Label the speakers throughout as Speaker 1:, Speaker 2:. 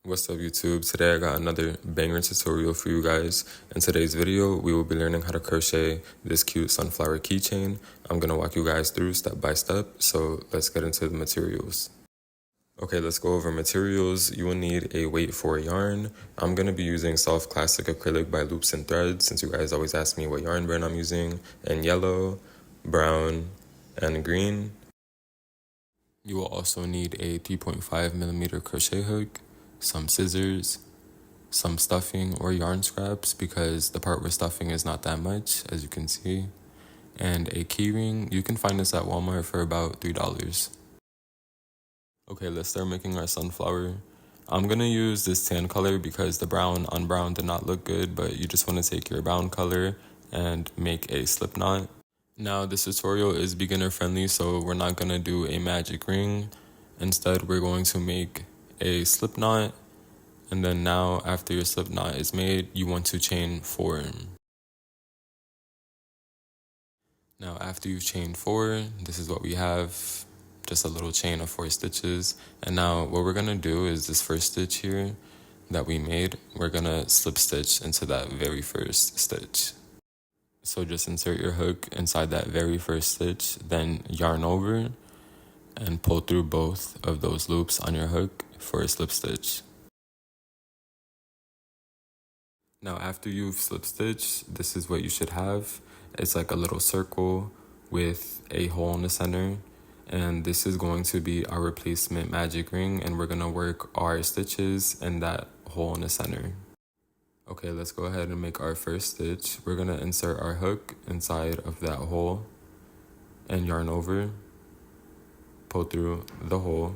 Speaker 1: What's up YouTube? Today I got another banger tutorial for you guys. In today's video, we will be learning how to crochet this cute sunflower keychain. I'm gonna walk you guys through step by step, so let's get into the materials. Okay, let's go over materials. You will need a weight for a yarn. I'm gonna be using Soft Classic Acrylic by Loops and Threads, since you guys always ask me what yarn brand I'm using, and yellow, brown, and green. You will also need a 3.5mm crochet hook, some scissors, some stuffing or yarn scraps because the part we're stuffing is not that much, as you can see, and a key ring. You can find this at Walmart for about $3. Okay, let's start making our sunflower. I'm gonna use this tan color because the brown on brown did not look good, but you just want to take your brown color and make a slip knot. Now this tutorial is beginner friendly, so we're not gonna do a magic ring. Instead, we're going to make a slip knot. And then now, after your slip knot is made, you want to chain 4. Now, after you've chained 4, this is what we have, just a little chain of 4 stitches. And now what we're gonna do is this first stitch here that we made, we're gonna slip stitch into that very first stitch. So just insert your hook inside that very first stitch, then yarn over and pull through both of those loops on your hook for a slip stitch. Now after you've slip stitched, this is what you should have. It's like a little circle with a hole in the center, and this is going to be our replacement magic ring, and we're gonna work our stitches in that hole in the center. Okay, let's go ahead and make our first stitch. We're gonna insert our hook inside of that hole and yarn over, pull through the hole,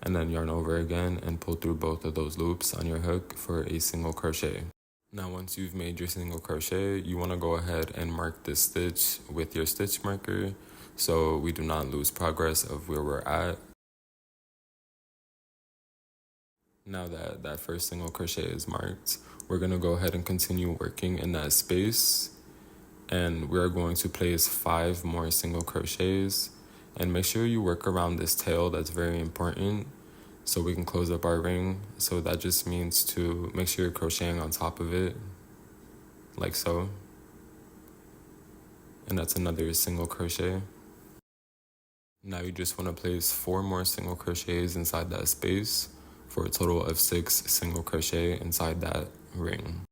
Speaker 1: and then yarn over again and pull through both of those loops on your hook for a single crochet. Now once you've made your single crochet, you want to go ahead and mark this stitch with your stitch marker so we do not lose progress of where we're at. Now that that first single crochet is marked, we're going to go ahead and continue working in that space, and we're going to place 5 more single crochets. And make sure you work around this tail, that's very important, so we can close up our ring. So that just means to make sure you're crocheting on top of it, like so. And that's another single crochet. Now you just want to place 4 more single crochets inside that space for a total of 6 single crochet inside that ring.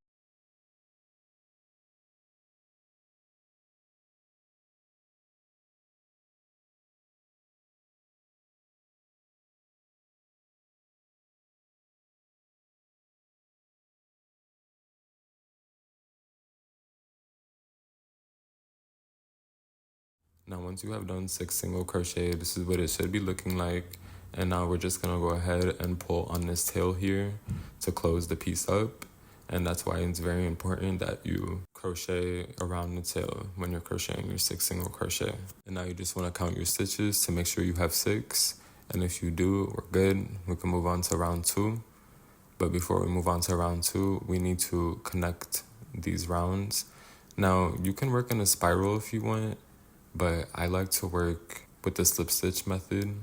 Speaker 1: Now once you have done 6 single crochet, this is what it should be looking like. And now we're just gonna go ahead and pull on this tail here to close the piece up. And that's why it's very important that you crochet around the tail when you're crocheting your 6 single crochet. And now you just wanna count your stitches to make sure you have 6. And if you do, we're good. We can move on to round 2. But before we move on to round 2, we need to connect these rounds. Now you can work in a spiral if you want, but I like to work with the slip stitch method.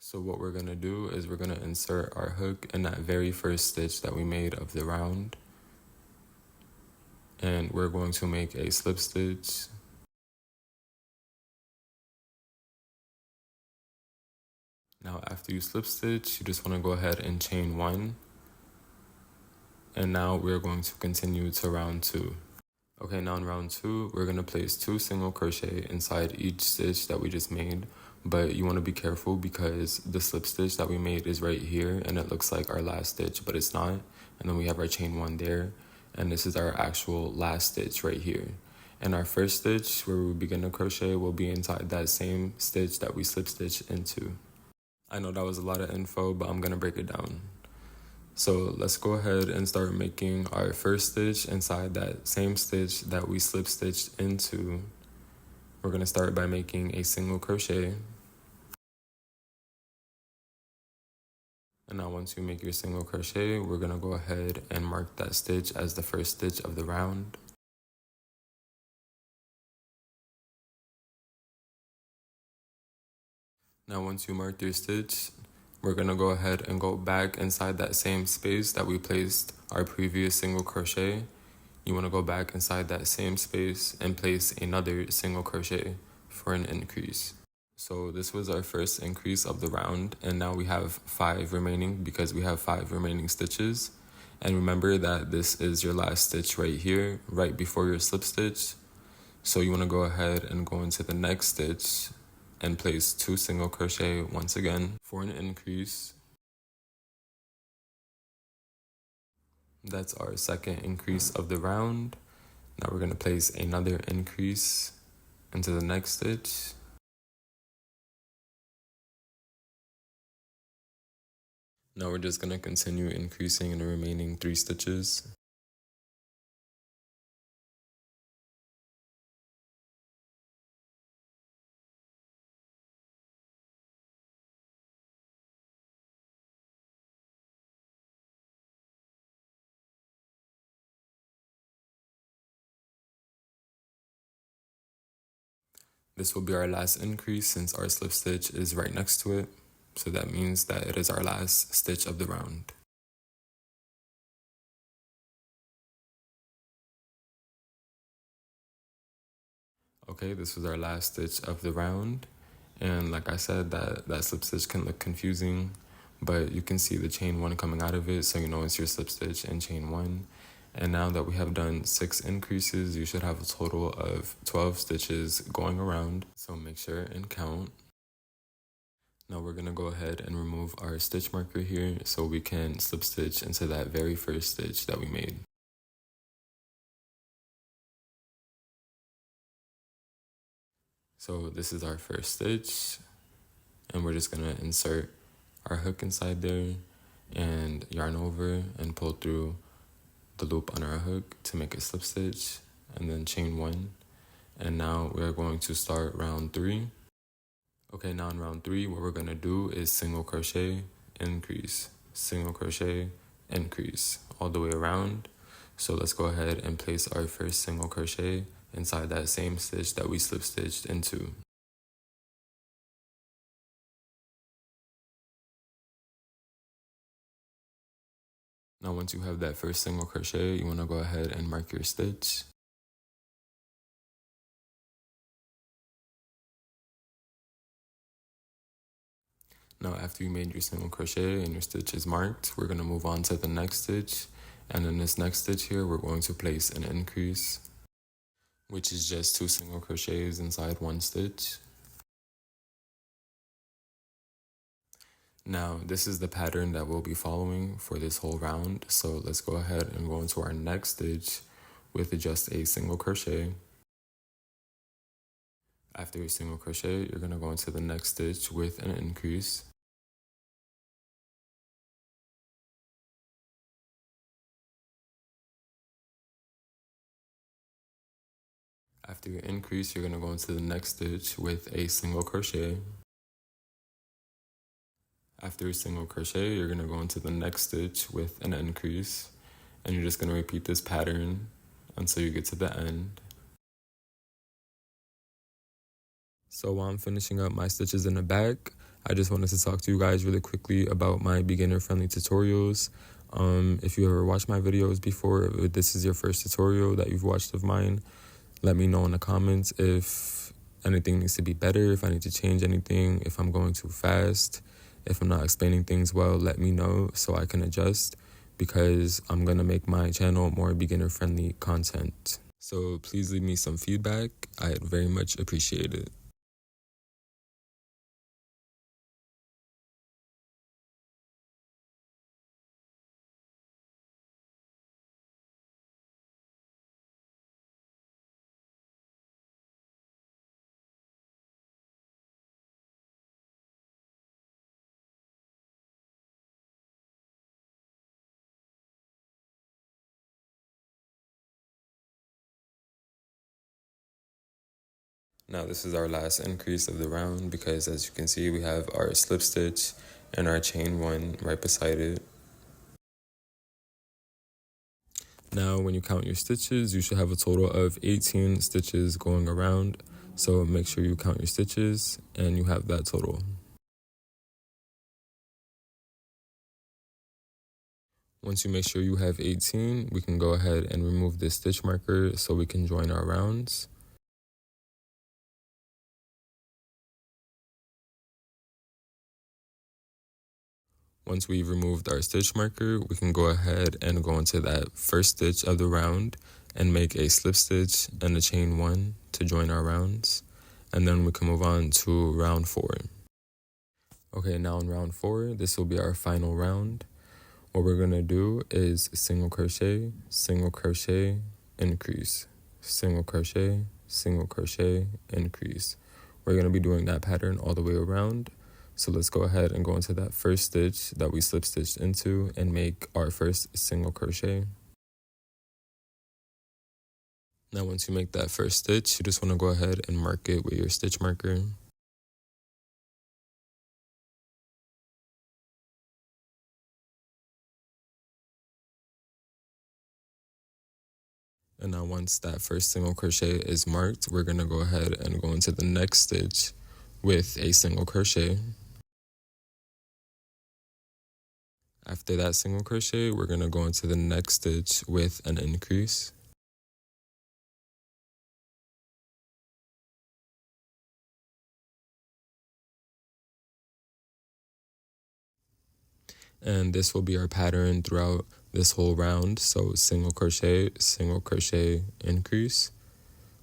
Speaker 1: So what we're gonna do is we're gonna insert our hook in that very first stitch that we made of the round. And we're going to make a slip stitch. Now after you slip stitch, you just wanna go ahead and chain 1. And now we're going to continue to round 2. Okay, now in round 2, we're going to place 2 single crochet inside each stitch that we just made, but you want to be careful because the slip stitch that we made is right here and it looks like our last stitch, but it's not. And then we have our chain 1 there, and this is our actual last stitch right here. And our first stitch where we begin to crochet will be inside that same stitch that we slip stitched into. I know that was a lot of info, but I'm going to break it down. So let's go ahead and start making our first stitch inside that same stitch that we slip stitched into. We're going to start by making a single crochet. And now once you make your single crochet, we're going to go ahead and mark that stitch as the first stitch of the round. Now once you mark your stitch, we're going to go ahead and go back inside that same space that we placed our previous single crochet. You want to go back inside that same space and place another single crochet for an increase. So this was our first increase of the round, and now we have 5 remaining because we have 5 remaining stitches. And remember that this is your last stitch right here, right before your slip stitch. So you want to go ahead and go into the next stitch and place 2 single crochet once again for an increase. That's our second increase of the round. Now we're going to place another increase into the next stitch. Now we're just going to continue increasing in the remaining 3 stitches. This will be our last increase since our slip stitch is right next to it. So that means that it is our last stitch of the round. Okay, this was our last stitch of the round. And like I said, that slip stitch can look confusing, but you can see the chain 1 coming out of it, so you know it's your slip stitch and chain 1. And now that we have done 6 increases, you should have a total of 12 stitches going around. So make sure and count. Now we're gonna go ahead and remove our stitch marker here so we can slip stitch into that very first stitch that we made. So this is our first stitch, and we're just gonna insert our hook inside there and yarn over and pull through the loop on our hook to make a slip stitch, and then chain 1. And now we're going to start round 3. Okay, now in round 3, what we're gonna do is single crochet, increase, single crochet, increase, all the way around. So let's go ahead and place our first single crochet inside that same stitch that we slip stitched into. Now once you have that first single crochet, you want to go ahead and mark your stitch. Now after you made your single crochet and your stitch is marked, we're going to move on to the next stitch. And in this next stitch here, we're going to place an increase, which is just 2 single crochets inside 1 stitch. Now this is the pattern that we'll be following for this whole round. So let's go ahead and go into our next stitch with just a single crochet. After a single crochet, you're going to go into the next stitch with an increase. After your increase, you're going to go into the next stitch with a single crochet. After a single crochet, you're going to go into the next stitch with an increase, and you're just going to repeat this pattern until you get to the end. So while I'm finishing up my stitches in the back, I just wanted to talk to you guys really quickly about my beginner-friendly tutorials. If you ever watched my videos before, if this is your first tutorial that you've watched of mine, let me know in the comments if anything needs to be better, if I need to change anything, if I'm going too fast, if I'm not explaining things well, let me know so I can adjust, because I'm going to make my channel more beginner-friendly content. So please leave me some feedback. I'd very much appreciate it. Now this is our last increase of the round, because as you can see, we have our slip stitch and our chain 1 right beside it. Now when you count your stitches, you should have a total of 18 stitches going around. So make sure you count your stitches and you have that total. Once you make sure you have 18, we can go ahead and remove this stitch marker so we can join our rounds. Once we've removed our stitch marker, we can go ahead and go into that first stitch of the round and make a slip stitch and a chain 1 to join our rounds. And then we can move on to round 4. Okay, now in round 4, this will be our final round. What we're gonna do is single crochet, increase, single crochet, increase. We're gonna be doing that pattern all the way around. So let's go ahead and go into that first stitch that we slip stitched into and make our first single crochet. Now once you make that first stitch, you just want to go ahead and mark it with your stitch marker. And now once that first single crochet is marked, we're going to go ahead and go into the next stitch with a single crochet. After that single crochet, we're going to go into the next stitch with an increase. And this will be our pattern throughout this whole round. So single crochet, increase.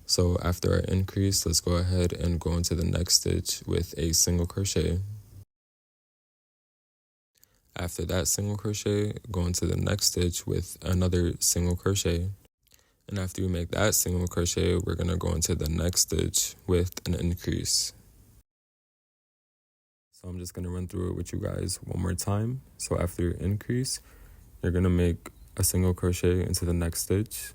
Speaker 1: So after our increase, let's go ahead and go into the next stitch with a single crochet. After that single crochet, go into the next stitch with another single crochet. And after you make that single crochet, we're going to go into the next stitch with an increase. So I'm just going to run through it with you guys one more time. So after your increase, you're going to make a single crochet into the next stitch.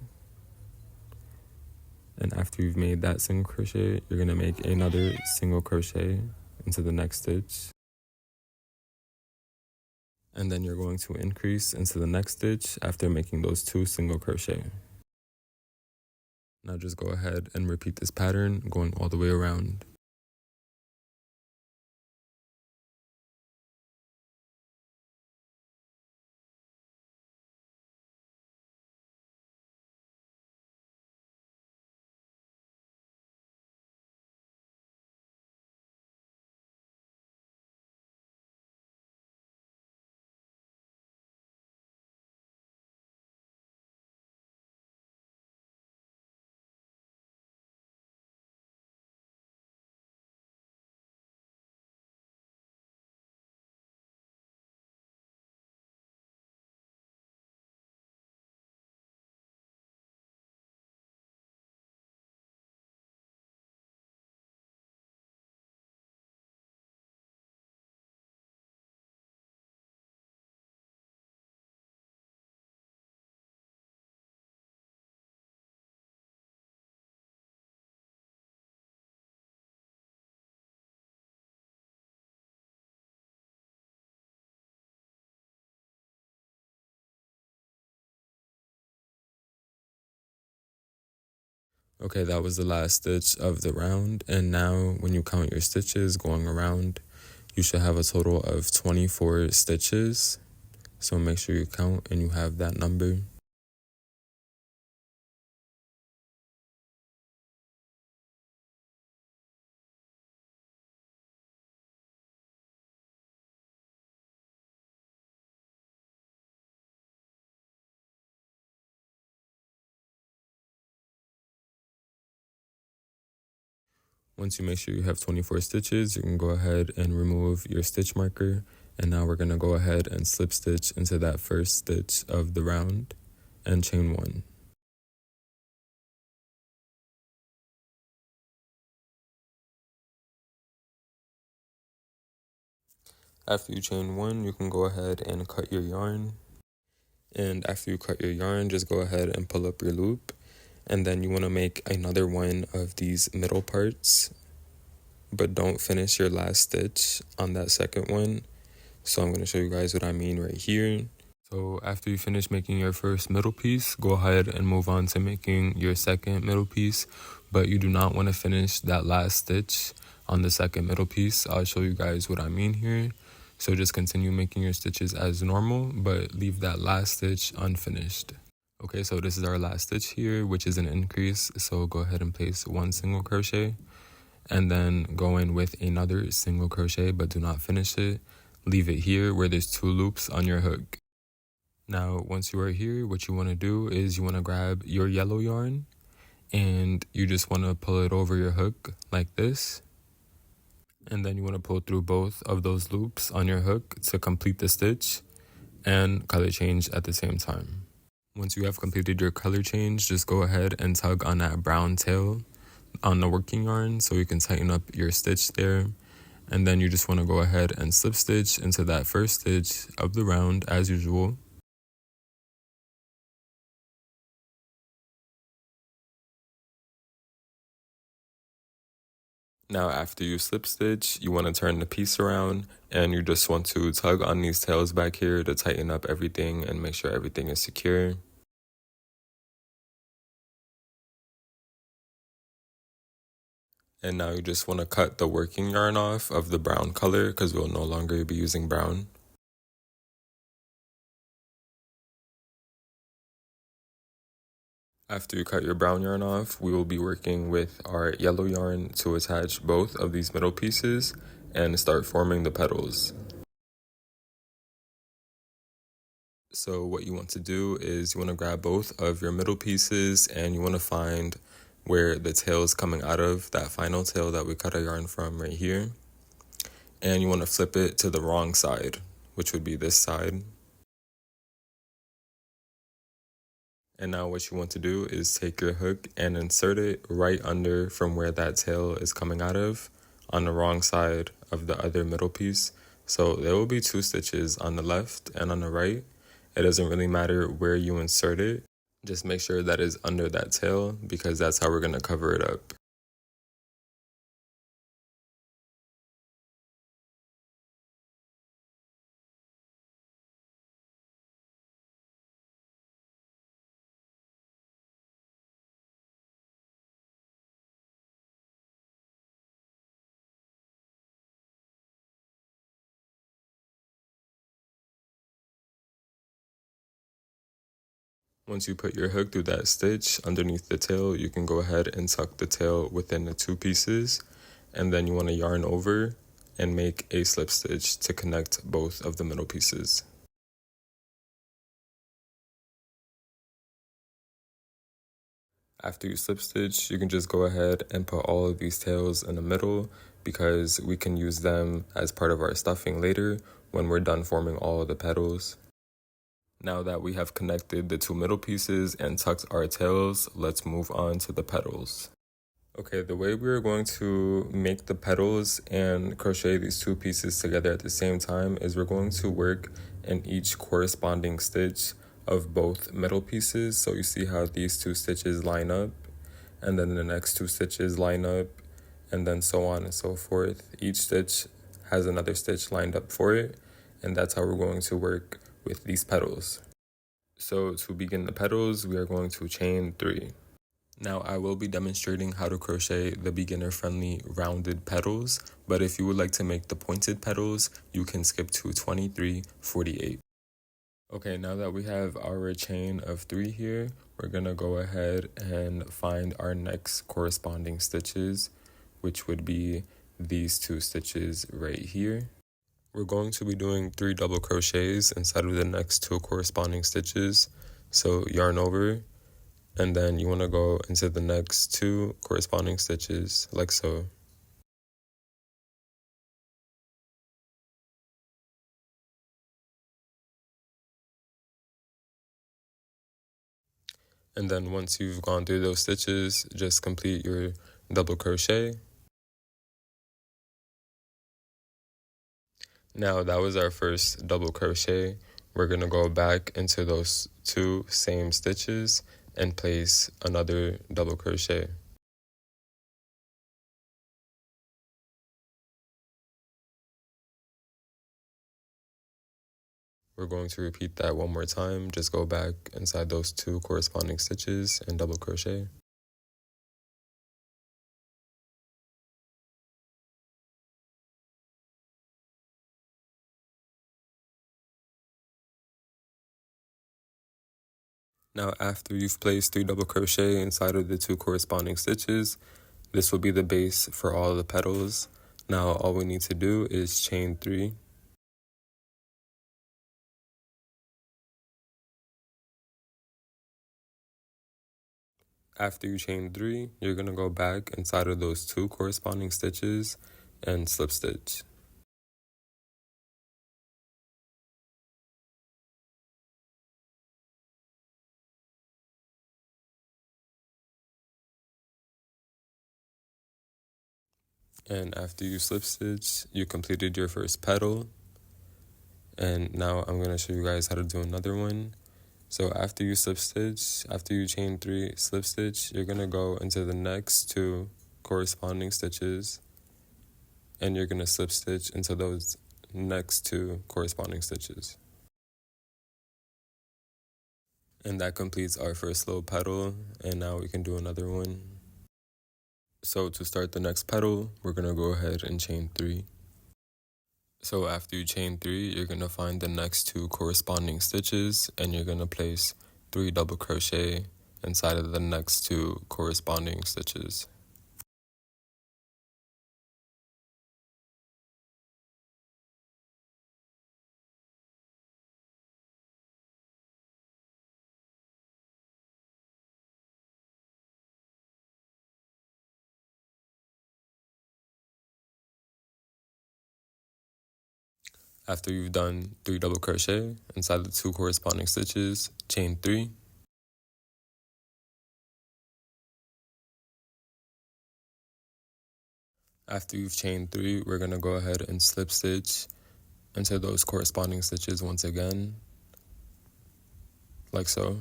Speaker 1: And after you've made that single crochet, you're going to make another single crochet into the next stitch. And then you're going to increase into the next stitch after making those 2 single crochet. Now just go ahead and repeat this pattern going all the way around. Okay, that was the last stitch of the round, and now when you count your stitches going around, you should have a total of 24 stitches. So make sure you count and you have that number. Once you make sure you have 24 stitches, you can go ahead and remove your stitch marker. And now we're going to go ahead and slip stitch into that first stitch of the round and chain 1. After you chain 1, you can go ahead and cut your yarn. And after you cut your yarn, just go ahead and pull up your loop. And then you want to make another one of these middle parts, but don't finish your last stitch on that second one. So I'm going to show you guys what I mean right here. So after you finish making your first middle piece, go ahead and move on to making your second middle piece, but you do not want to finish that last stitch on the second middle piece. I'll show you guys what I mean here. So just continue making your stitches as normal, but leave that last stitch unfinished. Okay, so this is our last stitch here, which is an increase. So go ahead and place one single crochet and then go in with another single crochet, but do not finish it. Leave it here where there's 2 loops on your hook. Now, once you are here, what you want to do is you want to grab your yellow yarn and you just want to pull it over your hook like this. And then you want to pull through both of those loops on your hook to complete the stitch and color change at the same time. Once you have completed your color change, just go ahead and tug on that brown tail on the working yarn so you can tighten up your stitch there. And then you just want to go ahead and slip stitch into that first stitch of the round as usual. Now after you slip stitch, you want to turn the piece around and you just want to tug on these tails back here to tighten up everything and make sure everything is secure. And now you just want to cut the working yarn off of the brown color because we'll no longer be using brown. After you cut your brown yarn off, we will be working with our yellow yarn to attach both of these middle pieces and start forming the petals. So what you want to do is you want to grab both of your middle pieces and you want to find where the tail is coming out of, that final tail that we cut our yarn from right here. And you want to flip it to the wrong side, which would be this side. And now what you want to do is take your hook and insert it right under from where that tail is coming out of on the wrong side of the other middle piece. So there will be 2 stitches on the left and on the right. It doesn't really matter where you insert it. Just make sure that is under that tail because that's how we're going to cover it up. Once you put your hook through that stitch underneath the tail, you can go ahead and tuck the tail within the 2 pieces. And then you want to yarn over and make a slip stitch to connect both of the middle pieces. After you slip stitch, you can just go ahead and put all of these tails in the middle because we can use them as part of our stuffing later when we're done forming all of the petals. Now that we have connected the 2 middle pieces and tucked our tails, let's move on to the petals. Okay, the way we're going to make the petals and crochet these 2 pieces together at the same time is we're going to work in each corresponding stitch of both middle pieces. So you see how these 2 stitches line up, and then the next 2 stitches line up, and then so on and so forth. Each stitch has another stitch lined up for it, and that's how we're going to work with these petals. So to begin the petals, we are going to chain 3. Now I will be demonstrating how to crochet the beginner-friendly rounded petals, but if you would like to make the pointed petals, you can skip to 23:48. Okay, now that we have our chain of 3 here, we're gonna go ahead and find our next corresponding stitches, which would be these 2 stitches right here. We're going to be doing 3 double crochets inside of the next 2 corresponding stitches. So yarn over, and then you want to go into the next 2 corresponding stitches like so. And then once you've gone through those stitches, just complete your double crochet. Now that was our first double crochet. We're going to go back into those 2 same stitches and place another double crochet. We're going to repeat that one more time. Just go back inside those 2 corresponding stitches and double crochet. Now after you've placed 3 double crochet inside of the 2 corresponding stitches, this will be the base for all the petals. Now all we need to do is chain 3. After you chain 3, you're going to go back inside of those 2 corresponding stitches and slip stitch. And after you slip stitch, you completed your first petal. And now I'm going to show you guys how to do another one. So after you slip stitch, after you chain 3 slip stitch, you're going to go into the next 2 corresponding stitches, and you're going to slip stitch into those next 2 corresponding stitches. And that completes our first little petal, and now we can do another one. So to start the next petal, we're going to go ahead and chain 3. So after you chain 3, you're going to find the next 2 corresponding stitches, and you're going to place 3 double crochet inside of the next 2 corresponding stitches. After you've done 3 double crochet inside the 2 corresponding stitches, chain 3. After you've chained 3, we're going to go ahead and slip stitch into those corresponding stitches once again, like so.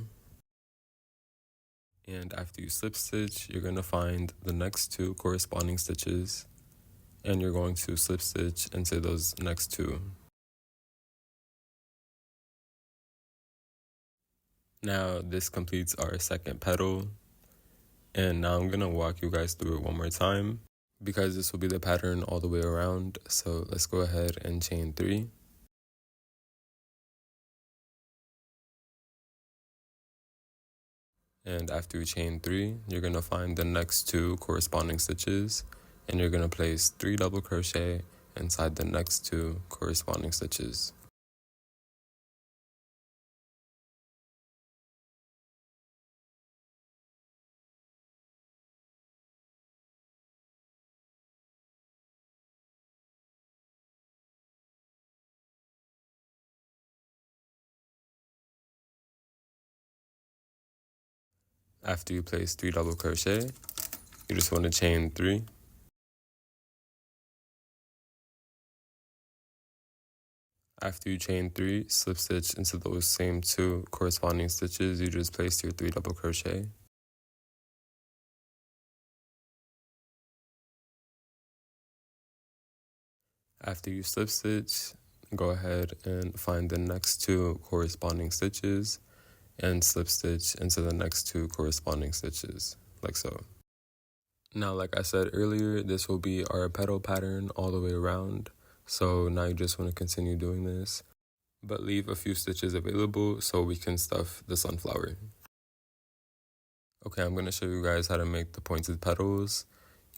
Speaker 1: And after you slip stitch, you're going to find the next 2 corresponding stitches, and you're going to slip stitch into those next 2. Now this completes our second petal, and now I'm going to walk you guys through it one more time because this will be the pattern all the way around. So let's go ahead and chain 3. And after you chain 3, you're going to find the next 2 corresponding stitches, and you're going to place 3 double crochet inside the next 2 corresponding stitches. After you place 3 double crochet, you just want to chain 3. After you chain 3, slip stitch into those same 2 corresponding stitches you just placed your 3 double crochet. After you slip stitch, go ahead and find the next 2 corresponding stitches and slip stitch into the next 2 corresponding stitches, like so. Now, like I said earlier, this will be our petal pattern all the way around. So now you just want to continue doing this, but leave a few stitches available so we can stuff the sunflower. Okay, I'm going to show you guys how to make the pointed petals.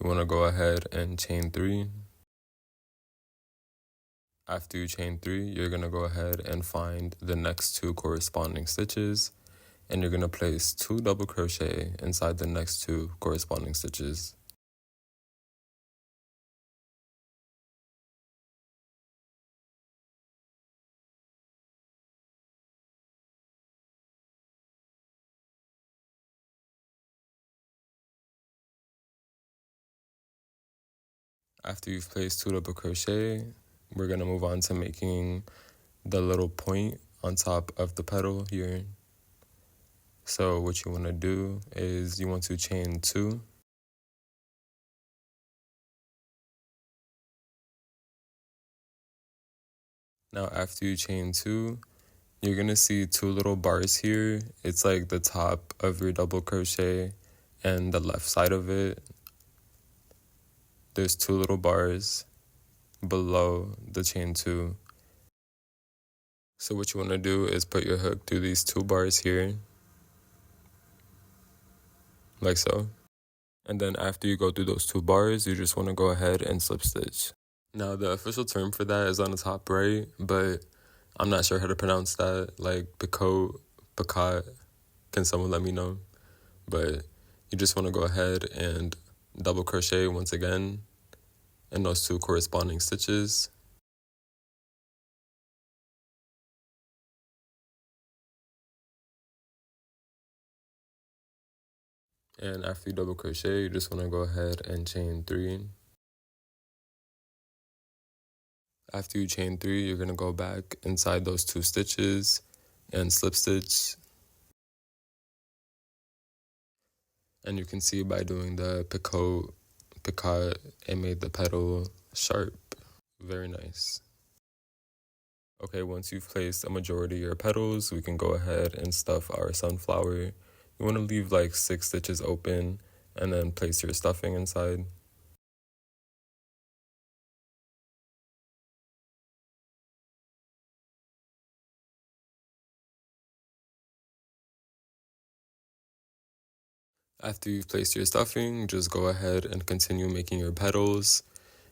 Speaker 1: You want to go ahead and chain 3. After you chain 3, you're going to go ahead and find the next 2 corresponding stitches, and you're going to place 2 double crochet inside the next 2 corresponding stitches. After you've placed 2 double crochet, we're going to move on to making the little point on top of the petal here. So what you want to do is you want to chain 2. Now after you chain 2, you're going to see 2 little bars here. It's like the top of your double crochet and the left side of it. There's 2 little bars below the chain 2. So what you want to do is put your hook through these 2 bars here, like so. And then after you go through those 2 bars, you just want to go ahead and slip stitch. Now the official term for that is on the top right, but I'm not sure how to pronounce that, like picot. Can someone let me know? But you just want to go ahead and double crochet once again in those 2 corresponding stitches. And after you double crochet, you just want to go ahead and chain 3. After you chain 3, you're going to go back inside those 2 stitches and slip stitch. And you can see by doing the picot, it made the petal sharp. Very nice. Okay, once you've placed a majority of your petals, we can go ahead and stuff our sunflower. You want to leave like 6 stitches open and then place your stuffing inside. After you've placed your stuffing, just go ahead and continue making your petals.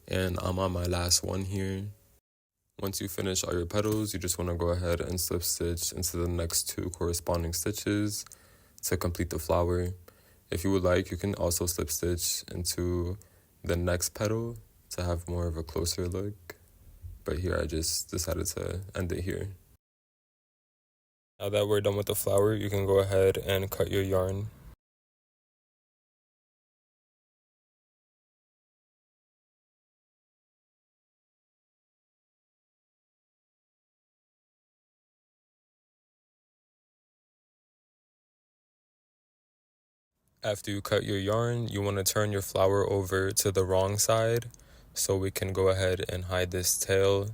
Speaker 1: And I'm on my last one here. Once you finish all your petals, you just want to go ahead and slip stitch into the next 2 corresponding stitches to complete the flower. If you would like, you can also slip stitch into the next petal to have more of a closer look. But here I just decided to end it here. Now that we're done with the flower, you can go ahead and cut your yarn. After you cut your yarn, you want to turn your flower over to the wrong side so we can go ahead and hide this tail.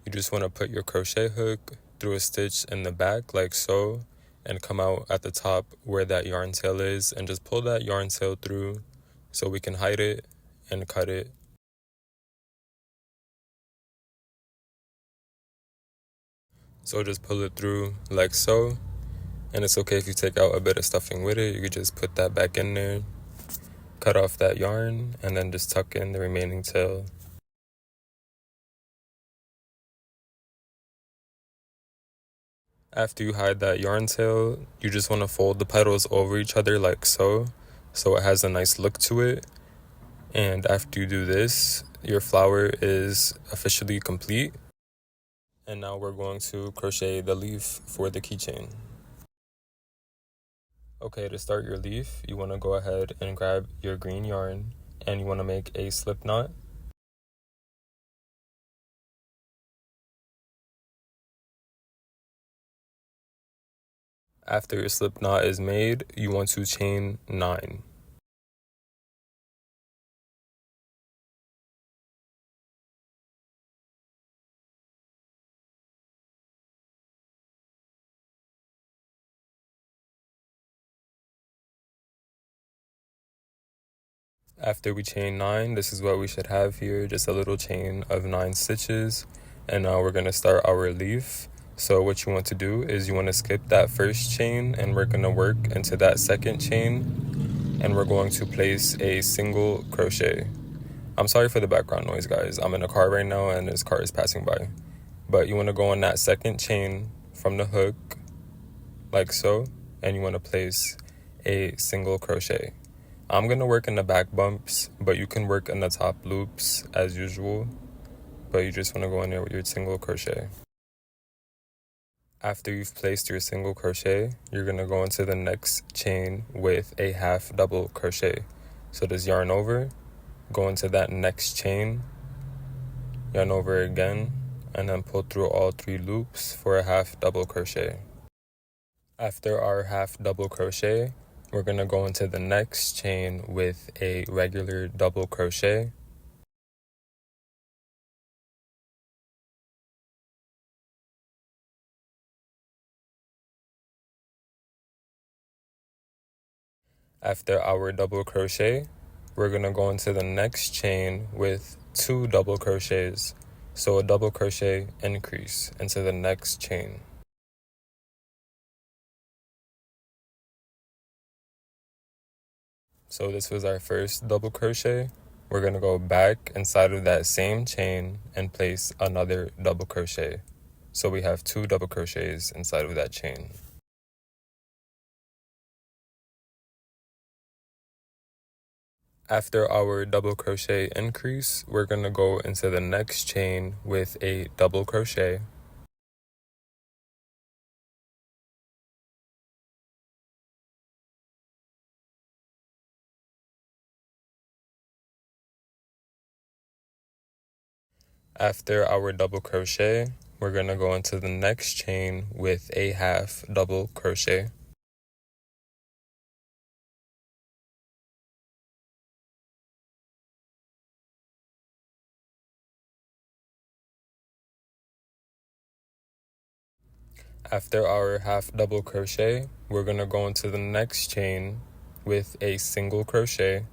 Speaker 1: You just want to put your crochet hook through a stitch in the back like so and come out at the top where that yarn tail is and just pull that yarn tail through so we can hide it and cut it. So just pull it through like so. And it's okay if you take out a bit of stuffing with it. You could just put that back in there, cut off that yarn, and then just tuck in the remaining tail. After you hide that yarn tail, you just want to fold the petals over each other like so it has a nice look to it. And after you do this, your flower is officially complete. And now we're going to crochet the leaf for the keychain. Okay, to start your leaf, you want to go ahead and grab your green yarn and you want to make a slip knot. After your slip knot is made, you want to chain 9. After we chain 9, this is what we should have here, just a little chain of 9 stitches. And now we're going to start our leaf. So what you want to do is you want to skip that first chain and we're going to work into that second chain and we're going to place a single crochet. I'm sorry for the background noise, guys. I'm in a car right now and this car is passing by. But you want to go on that second chain from the hook like so, and you want to place a single crochet. I'm going to work in the back bumps, but you can work in the top loops as usual, but you just want to go in there with your single crochet. After you've placed your single crochet, you're going to go into the next chain with a half double crochet. So just yarn over, go into that next chain, yarn over again, and then pull through all 3 loops for a half double crochet. After our half double crochet, we're going to go into the next chain with a regular double crochet. After our double crochet, we're going to go into the next chain with 2 double crochets. So a double crochet increase into the next chain. So this was our first double crochet. We're going to go back inside of that same chain and place another double crochet. So we have 2 double crochets inside of that chain. After our double crochet increase, we're going to go into the next chain with a double crochet. After our double crochet, we're going to go into the next chain with a half double crochet. After our half double crochet, we're going to go into the next chain with a single crochet.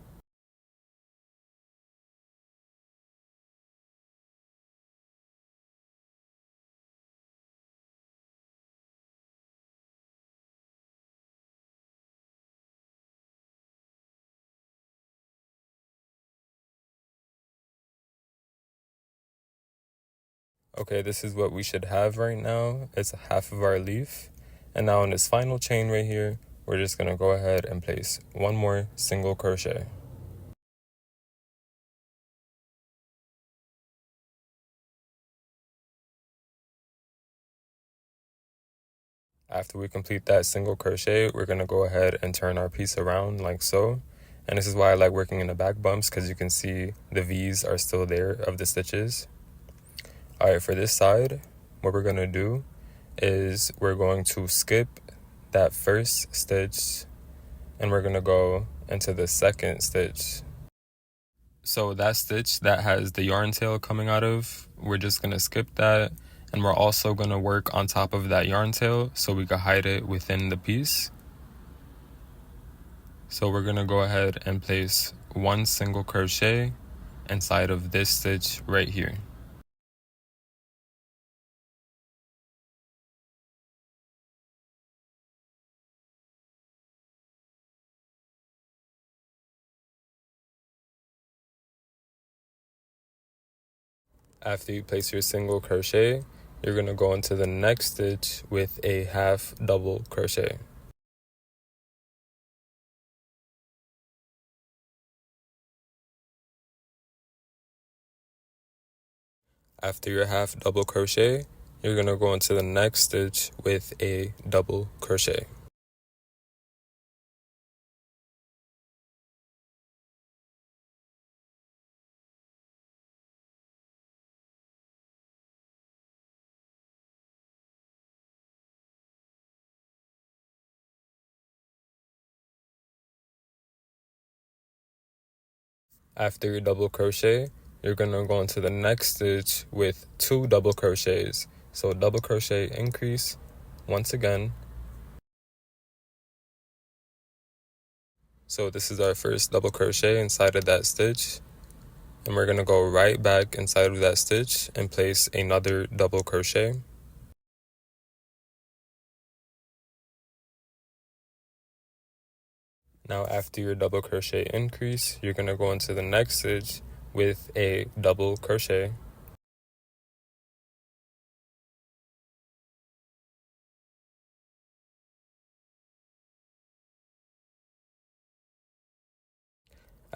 Speaker 1: Okay, this is what we should have right now. It's half of our leaf. And now in this final chain right here, we're just going to go ahead and place one more single crochet. After we complete that single crochet, we're going to go ahead and turn our piece around like so. And this is why I like working in the back bumps, because you can see the V's are still there of the stitches. Alright, for this side, what we're going to do is we're going to skip that first stitch and we're going to go into the second stitch. So that stitch that has the yarn tail coming out of, we're just going to skip that, and we're also going to work on top of that yarn tail so we can hide it within the piece. So we're going to go ahead and place one single crochet inside of this stitch right here. After you place your single crochet, you're going to go into the next stitch with a half double crochet. After your half double crochet, you're going to go into the next stitch with a double crochet. After your double crochet, you're going to go into the next stitch with 2 double crochets. So double crochet increase once again. So this is our first double crochet inside of that stitch. And we're going to go right back inside of that stitch and place another double crochet. Now after your double crochet increase, you're going to go into the next stitch with a double crochet.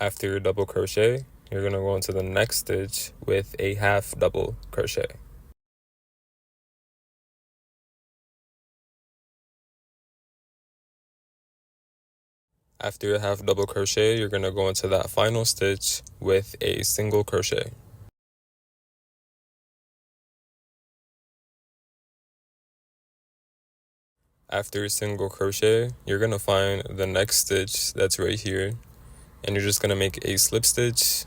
Speaker 1: After your double crochet, you're going to go into the next stitch with a half double crochet. After your half double crochet, you're going to go into that final stitch with a single crochet. After your single crochet, you're going to find the next stitch that's right here, and you're just going to make a slip stitch.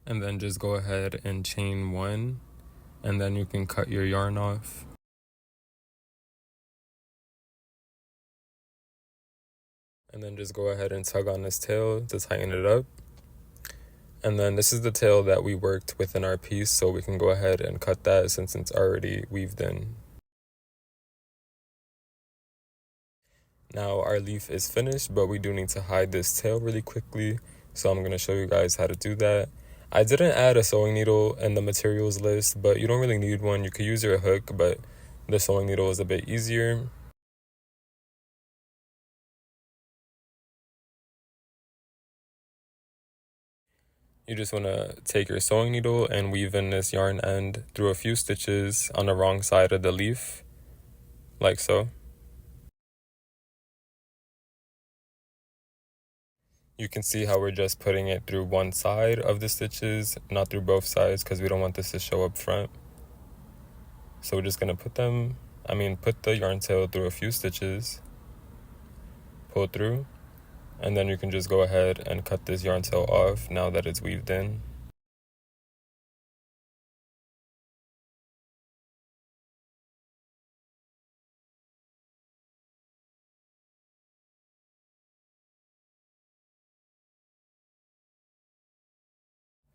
Speaker 1: And then just go ahead and chain 1, and then you can cut your yarn off. And then just go ahead and tug on this tail to tighten it up. And then this is the tail that we worked within our piece, so we can go ahead and cut that since it's already weaved in. Now our leaf is finished, but we do need to hide this tail really quickly. So I'm going to show you guys how to do that. I didn't add a sewing needle in the materials list, but you don't really need one. You could use your hook, but the sewing needle is a bit easier. You just want to take your sewing needle and weave in this yarn end through a few stitches on the wrong side of the leaf, like so. You can see how we're just putting it through one side of the stitches, not through both sides, because we don't want this to show up front. So we're just going to put the yarn tail through a few stitches, pull through, and then you can just go ahead and cut this yarn tail off now that it's weaved in.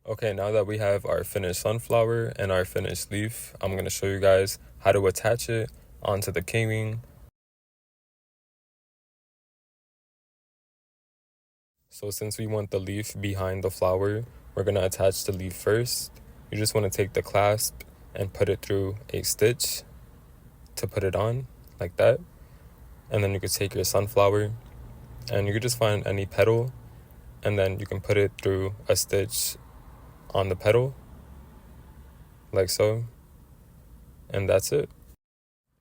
Speaker 1: Okay, now that we have our finished sunflower and our finished leaf, I'm going to show you guys how to attach it onto the keyring. So since we want the leaf behind the flower, we're going to attach the leaf first. You just want to take the clasp and put it through a stitch to put it on, like that. And then you could take your sunflower and you could just find any petal, and then you can put it through a stitch on the petal, like so. And that's it.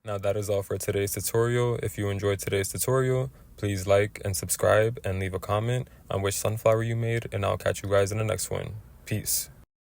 Speaker 1: Now that is all for today's tutorial. If you enjoyed today's tutorial, please like and subscribe and leave a comment on which sunflower you made, and I'll catch you guys in the next one. Peace.